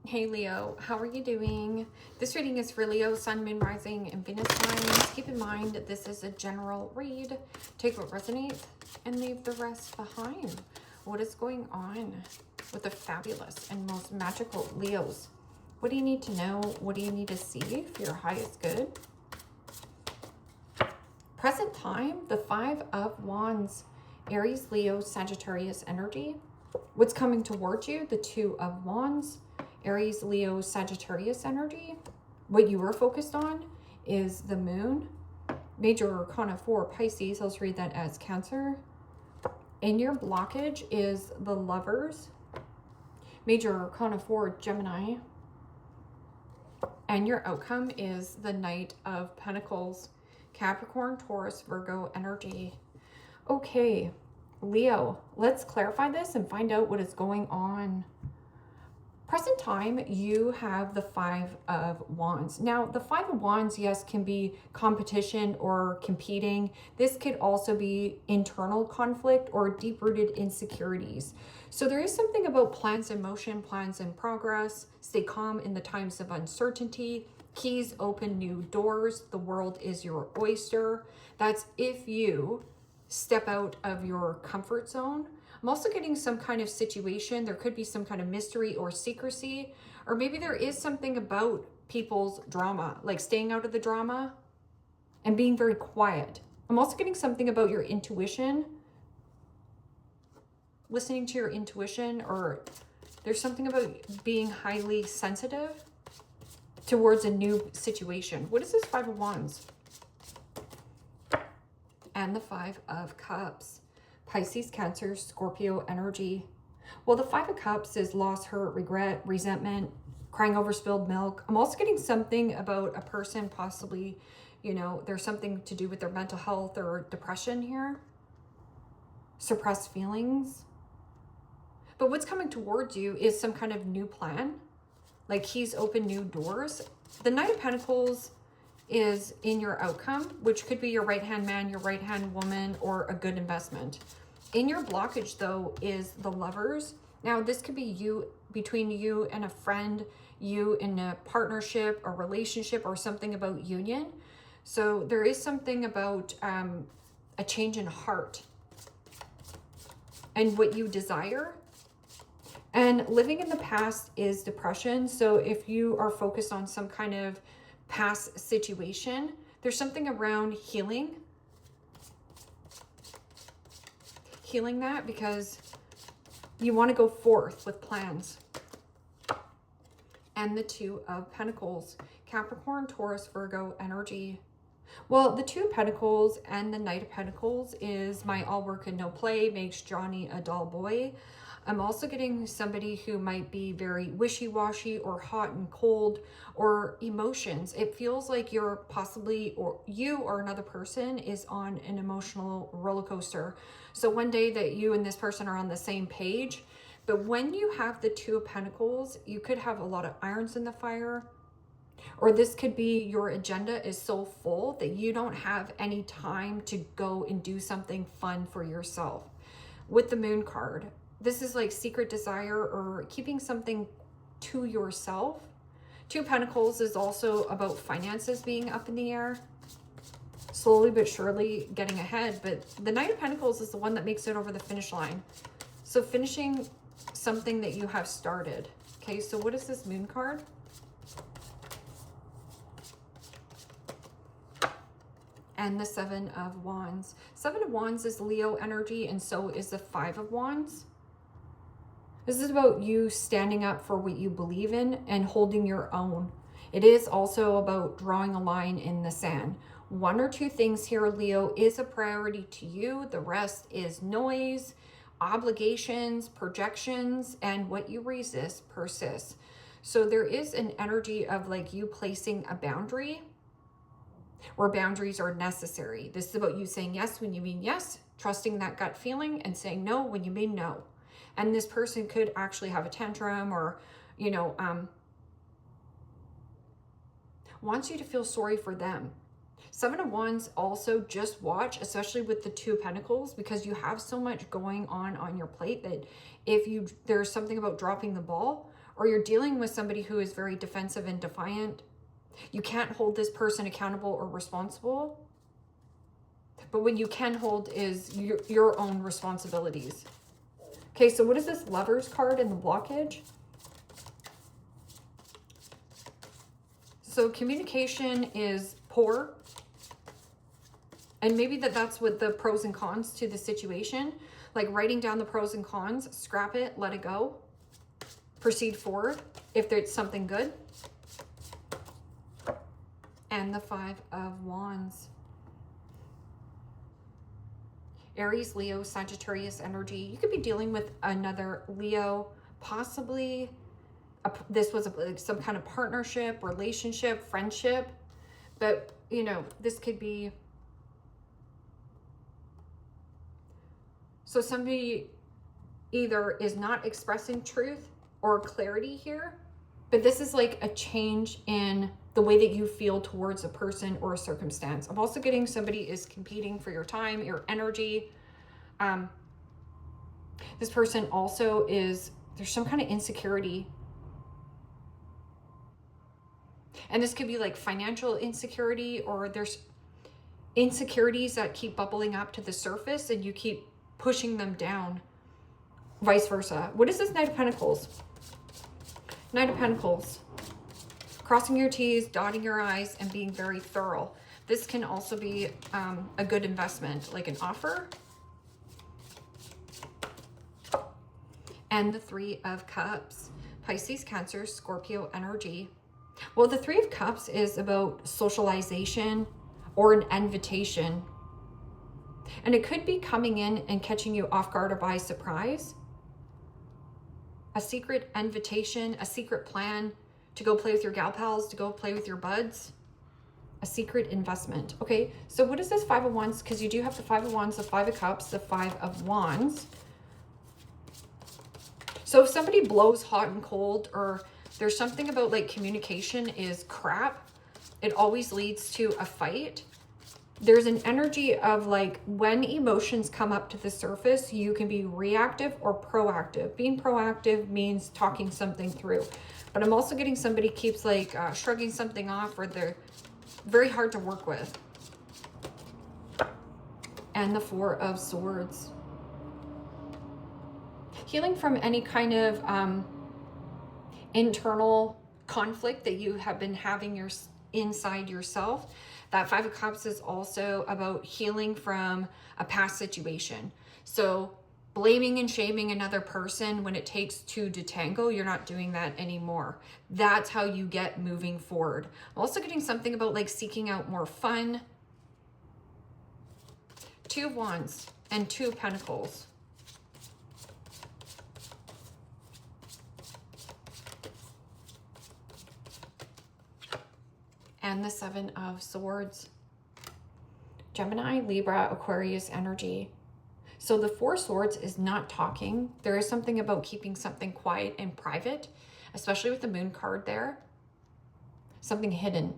Hey Leo, how are you doing? This reading is for Leo, Sun, Moon, Rising, and Venus signs. Keep in mind that this is a general read. Take what resonates and leave the rest behind. What is going on with the fabulous and most magical Leos? What do you need to know? What do you need to see for your highest good? Present time, the Five of Wands, Aries, Leo, Sagittarius energy. What's coming towards you? The Two of Wands, Aries, Leo, Sagittarius energy. What you are focused on is the moon. Major Arcana 4, Pisces. I'll read that as Cancer. And your blockage is the Lovers. Major Arcana 4, Gemini. And your outcome is the Knight of Pentacles, Capricorn, Taurus, Virgo energy. Okay, Leo, let's clarify this and find out what is going on. Present time, you have the Five of Wands. Now, the Five of Wands, yes, can be competition or competing. This could also be internal conflict or deep-rooted insecurities. So there is something about plans in motion, plans in progress. Stay calm in the times of uncertainty. Keys open new doors. The world is your oyster. That's if you step out of your comfort zone. I'm also getting some kind of situation. There could be some kind of mystery or secrecy, or maybe there is something about people's drama, like staying out of the drama and being very quiet. I'm also getting something about your intuition, listening to your intuition, or there's something about being highly sensitive towards a new situation. What is this Five of Wands? And the Five of Cups. Pisces, Cancer, Scorpio energy. Well, the Five of Cups is loss, hurt, regret, resentment, crying over spilled milk. I'm also getting something about a person possibly, you know, there's something to do with their mental health or depression here. Suppressed feelings. But what's coming towards you is some kind of new plan. Like he's opened new doors. The Knight of Pentacles is in your outcome, which could be your right-hand man, your right-hand woman, or a good investment. In your blockage, though, is the Lovers. Now, this could be you, between you and a friend, you in a partnership or relationship, or something about union. So there is something about a change in heart and what you desire. And living in the past is depression. So if you are focused on some kind of past situation, there's something around healing that, because you want to go forth with plans. And the Two of Pentacles, Capricorn, Taurus, Virgo energy. Well, the Two of Pentacles and the Knight of Pentacles is my all work and no play makes Johnny a dull boy. I'm also getting somebody who might be very wishy-washy or hot and cold, or emotions. It feels like you're possibly, or you or another person is on an emotional roller coaster. So one day that you and this person are on the same page, but when you have the Two of Pentacles, you could have a lot of irons in the fire, or this could be your agenda is so full that you don't have any time to go and do something fun for yourself. With the Moon card, this is like secret desire or keeping something to yourself. Two of Pentacles is also about finances being up in the air. Slowly but surely getting ahead. But the Knight of Pentacles is the one that makes it over the finish line. So finishing something that you have started. Okay, so what is this Moon card? And the Seven of Wands. Seven of Wands is Leo energy, and so is the Five of Wands. This is about you standing up for what you believe in and holding your own. It is also about drawing a line in the sand. One or two things here, Leo, is a priority to you. The rest is noise, obligations, projections, and what you resist persists. So there is an energy of like you placing a boundary, where boundaries are necessary. This is about you saying yes when you mean yes, trusting that gut feeling, and saying no when you mean no. And this person could actually have a tantrum, or, you know, wants you to feel sorry for them. Seven of Wands also, just watch, especially with the Two of Pentacles, because you have so much going on your plate that if there's something about dropping the ball, or you're dealing with somebody who is very defensive and defiant. You can't hold this person accountable or responsible. But what you can hold is your own responsibilities. Okay, so what is this Lovers card in the blockage? So communication is poor. And maybe that's what the pros and cons to the situation. Like writing down the pros and cons, scrap it, let it go. Proceed forward if there's something good. And the Five of Wands. Aries, Leo, Sagittarius energy. You could be dealing with another Leo, possibly this was some kind of partnership, relationship, friendship. But, you know, this could be... So somebody either is not expressing truth or clarity here, but this is like a change in the way that you feel towards a person or a circumstance. I'm also getting somebody is competing for your time, your energy. This person also is, there's some kind of insecurity. And this could be like financial insecurity, or there's insecurities that keep bubbling up to the surface and you keep pushing them down, vice versa. What is this Knight of Pentacles? Knight of Pentacles. Crossing your T's, dotting your I's, and being very thorough. This can also be a good investment, like an offer. And the Three of Cups. Pisces, Cancer, Scorpio energy. Well, the Three of Cups is about socialization or an invitation. And it could be coming in and catching you off guard or by surprise. A secret invitation, a secret plan to go play with your gal pals, to go play with your buds. A secret investment. Okay, so what is this Five of Wands? Because you do have the Five of Wands, the Five of Cups, the Five of Wands. So if somebody blows hot and cold, or there's something about like communication is crap, it always leads to a fight. There's an energy of like when emotions come up to the surface, you can be reactive or proactive. Being proactive means talking something through. But I'm also getting somebody keeps like shrugging something off, or they're very hard to work with. And the Four of Swords. Healing from any kind of internal conflict that you have been having inside yourself. That Five of Cups is also about healing from a past situation. So blaming and shaming another person when it takes two to tango, you're not doing that anymore. That's how you get moving forward. I'm also getting something about like seeking out more fun. Two of Wands and Two of Pentacles. And the Seven of Swords. Gemini, Libra, Aquarius energy. So the Four Swords is not talking. There is something about keeping something quiet and private, especially with the Moon card there. Something hidden.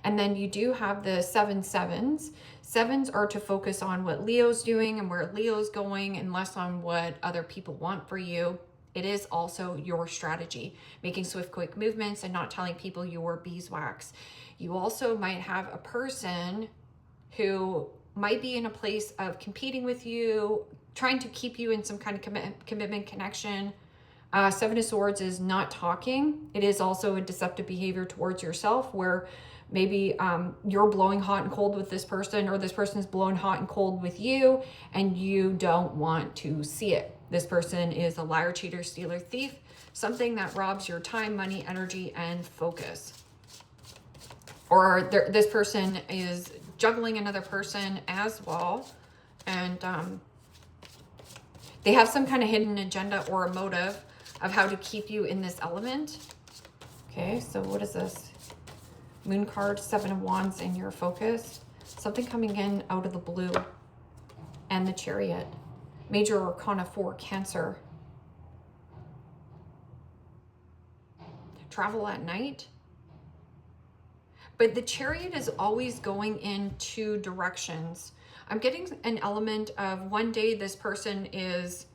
And then you do have the Seven Sevens. Sevens are to focus on what Leo's doing and where Leo's going, and less on what other people want for you. It is also your strategy, making swift, quick movements and not telling people your beeswax. You also might have a person who might be in a place of competing with you, trying to keep you in some kind of commitment connection. Seven of Swords is not talking. It is also a deceptive behavior towards yourself, where maybe you're blowing hot and cold with this person, or this person is blowing hot and cold with you, and you don't want to see it. This person is a liar, cheater, stealer, thief, something that robs your time, money, energy, and focus. Or this person is juggling another person as well, and they have some kind of hidden agenda or a motive of how to keep you in this element. Okay, so what is this? Moon card, Seven of Wands in your focus. Something coming in out of the blue. And the Chariot. Major Arcana 4, Cancer. Travel at night. But the Chariot is always going in two directions. I'm getting an element of one day this person is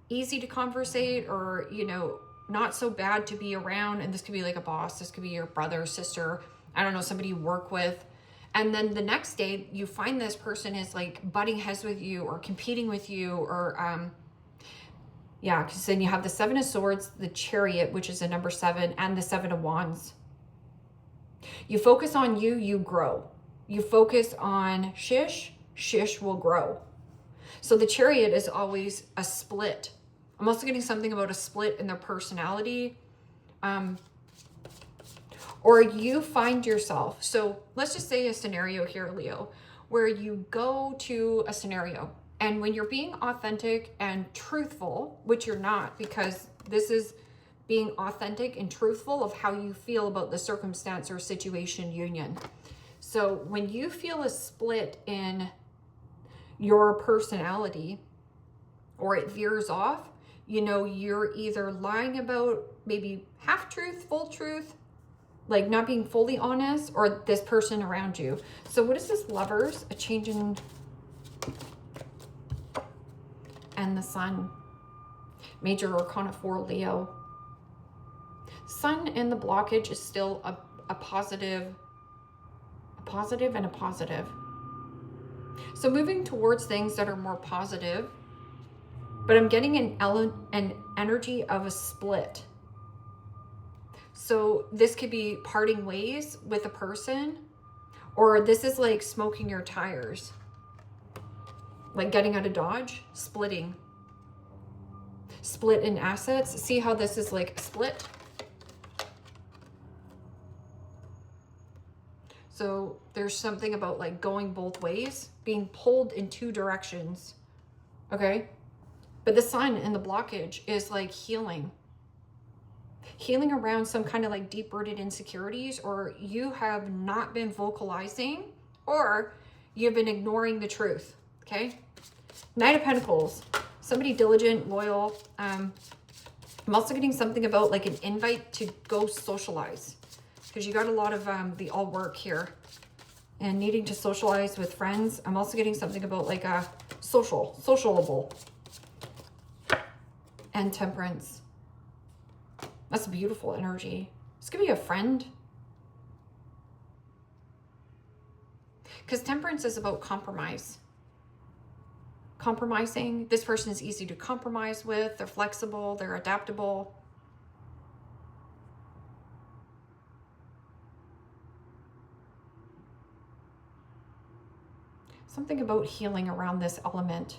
easy to conversate, or, you know, not so bad to be around. And this could be like a boss. This could be your brother, sister, I don't know, somebody you work with. And then the next day you find this person is like butting heads with you or competing with you, or yeah, because then you have the 7 of Swords, the Chariot, which is a number 7, and the 7 of Wands. You focus on you, you grow. You focus on shish, shish will grow. So the Chariot is always a split. I'm also getting something about a split in their personality. Or you find yourself, so let's just say a scenario here, Leo, where you go to a scenario and when you're being authentic and truthful, which you're not, because this is being authentic and truthful of how you feel about the circumstance or situation, union. So when you feel a split in your personality or it veers off, you know, you're either lying about maybe half truth, full truth, like not being fully honest, or this person around you. So what is this? Lovers, a change in, and the Sun. Major Arcana 4, Leo. Sun and the blockage is still a positive and a positive. So moving towards things that are more positive, but I'm getting an energy of a split. So this could be parting ways with a person, or this is like smoking your tires, like getting out of Dodge, splitting, split in assets. See how this is like split? So there's something about like going both ways, being pulled in 2 directions. Okay. But the Sun and the blockage is like healing around some kind of like deep-rooted insecurities, or you have not been vocalizing, or you've been ignoring the truth. Okay. Knight of Pentacles, somebody diligent, loyal. I'm also getting something about like an invite to go socialize, because you got a lot of the all work here and needing to socialize with friends. I'm also getting something about like a sociable, and Temperance. That's beautiful energy. This could be a friend. Because Temperance is about compromise. Compromising. This person is easy to compromise with. They're flexible. They're adaptable. Something about healing around this element.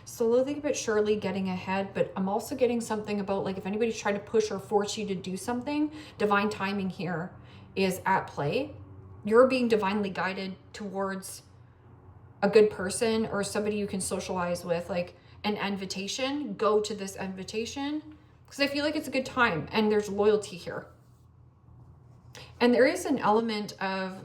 Slowly but surely getting ahead, but I'm also getting something about like if anybody's trying to push or force you to do something, divine timing here is at play. You're being divinely guided towards a good person or somebody you can socialize with, like an invitation. Go to this invitation because I feel like it's a good time and there's loyalty here. And there is an element of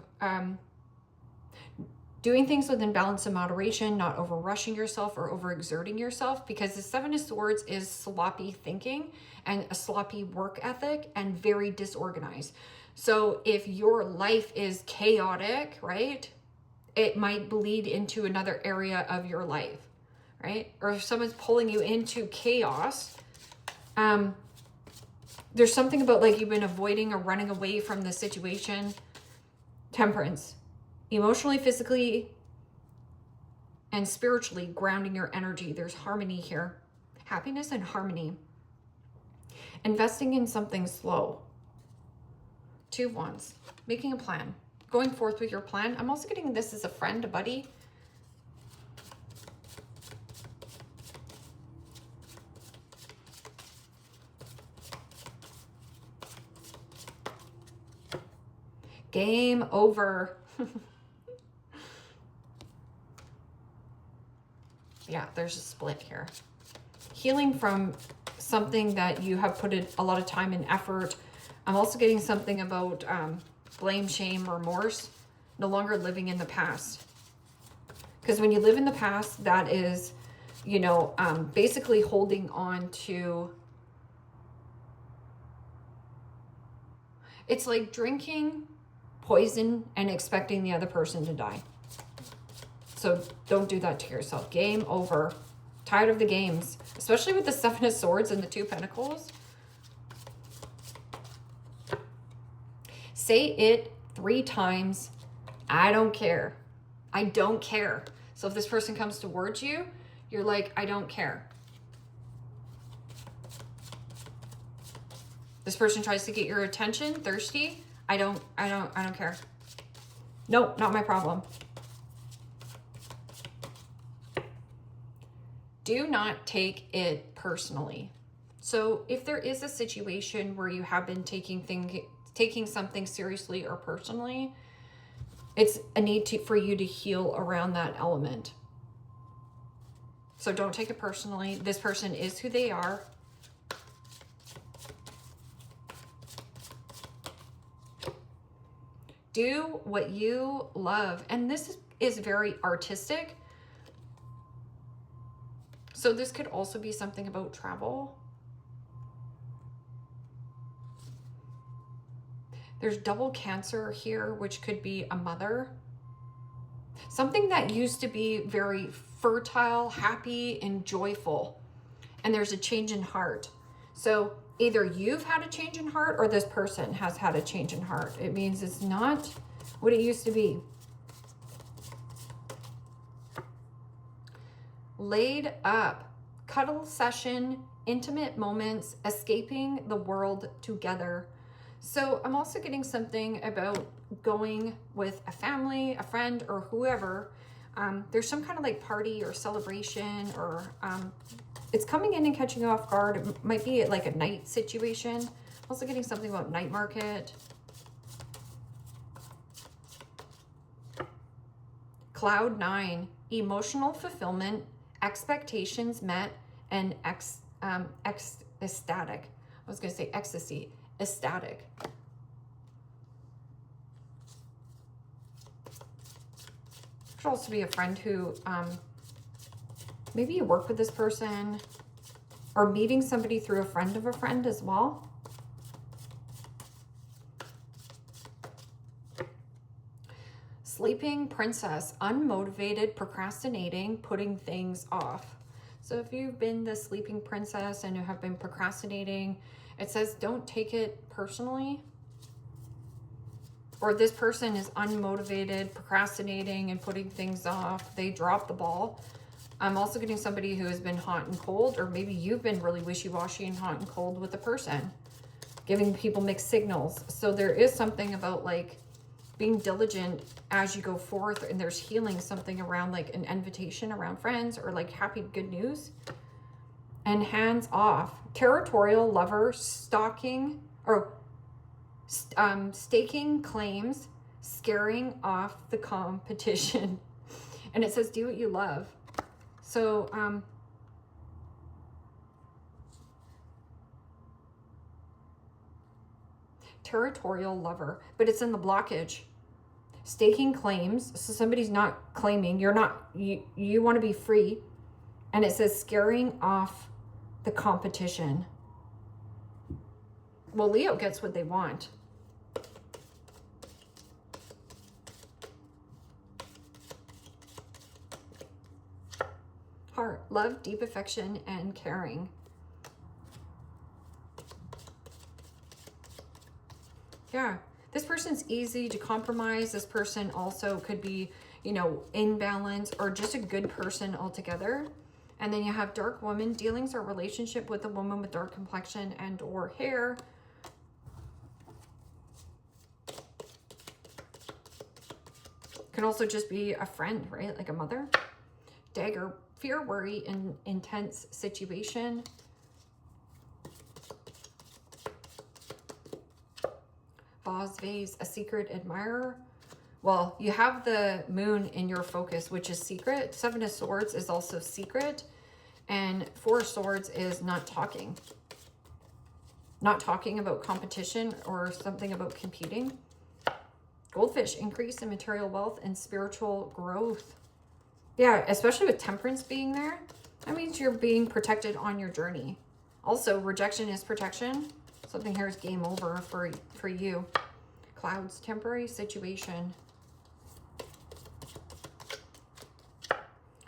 doing things within balance and moderation, not over rushing yourself or overexerting yourself, because the 7 of Swords is sloppy thinking and a sloppy work ethic and very disorganized. So if your life is chaotic, right, it might bleed into another area of your life, right? Or if someone's pulling you into chaos, there's something about like you've been avoiding or running away from the situation. Temperance. Emotionally, physically, and spiritually grounding your energy. There's harmony here. Happiness and harmony. Investing in something slow. 2 of Wands. Making a plan. Going forth with your plan. I'm also getting this as a friend, a buddy. Game over. Yeah, there's a split here. Healing from something that you have put a lot of time and effort. I'm also getting something about blame, shame, remorse. No longer living in the past. Because when you live in the past, that is, you know, basically holding on to... It's like drinking poison and expecting the other person to die. So don't do that to yourself. Game over. Tired of the games, especially with the Seven of Swords and the Two Pentacles. Say it 3 times. I don't care. I don't care. So if this person comes towards you, you're like, I don't care. This person tries to get your attention, thirsty. I don't care. Nope, not my problem. Do not take it personally. So if there is a situation where you have been taking something seriously or personally, it's a need for you to heal around that element. So don't take it personally. This person is who they are. Do what you love. And this is very artistic. So this could also be something about travel. There's double Cancer here, which could be a mother. Something that used to be very fertile, happy, and joyful. And there's a change in heart. So either you've had a change in heart or this person has had a change in heart. It means it's not what it used to be. Laid up, cuddle session, intimate moments, escaping the world together. So I'm also getting something about going with a family, a friend, or whoever. There's some kind of like party or celebration, or it's coming in and catching you off guard. It might be like a night situation. Also getting something about night market. Cloud 9, emotional fulfillment, expectations met, and ecstatic. I was going to say ecstasy, ecstatic. Could also be a friend who, maybe you work with this person, or meeting somebody through a friend of a friend as well. Sleeping princess, unmotivated, procrastinating, putting things off. So if you've been the sleeping princess and you have been procrastinating, it says don't take it personally. Or this person is unmotivated, procrastinating, and putting things off. They dropped the ball. I'm also getting somebody who has been hot and cold, or maybe you've been really wishy-washy and hot and cold with the person, giving people mixed signals. So there is something about like being diligent as you go forth, and there's healing, something around like an invitation around friends or like happy good news. And hands off, territorial lover, stalking or staking claims, scaring off the competition. And it says do what you love. So territorial lover, but it's in the blockage. Staking claims, so somebody's not claiming, you're not, you want to be free. And it says scaring off the competition. Well, Leo gets what they want. Heart, love, deep affection, and caring. Yeah, this person's easy to compromise. This person also could be, you know, in balance, or just a good person altogether. And then you have dark woman, dealings or relationship with a woman with dark complexion and or hair. Can also just be a friend, right? Like a mother. Dagger, fear, worry, and intense situation. Vase, vase, a secret admirer. Well, you have the moon in your focus, which is secret. 7 of Swords is also secret. And 4 of Swords is not talking. Not talking about competition or something about competing. Goldfish, increase in material wealth and spiritual growth. Yeah, especially with Temperance being there. That means you're being protected on your journey. Also, rejection is protection. Something here is game over for you. Clouds, temporary situation.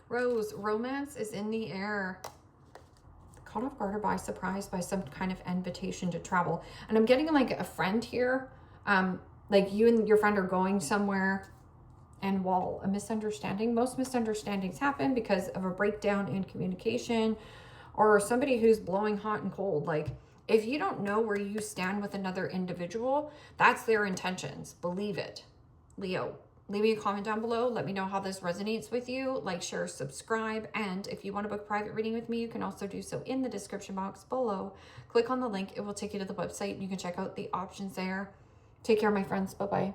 Rose, romance is in the air. Caught off guard or by surprise by some kind of invitation to travel. And I'm getting like a friend here. Like you and your friend are going somewhere, and while a misunderstanding, most misunderstandings happen because of a breakdown in communication or somebody who's blowing hot and cold. Like if you don't know where you stand with another individual, that's their intentions. Believe it. Leo, leave me a comment down below. Let me know how this resonates with you. Like, share, subscribe. And if you want to book a private reading with me, you can also do so in the description box below. Click on the link. It will take you to the website and you can check out the options there. Take care, my friends. Bye-bye.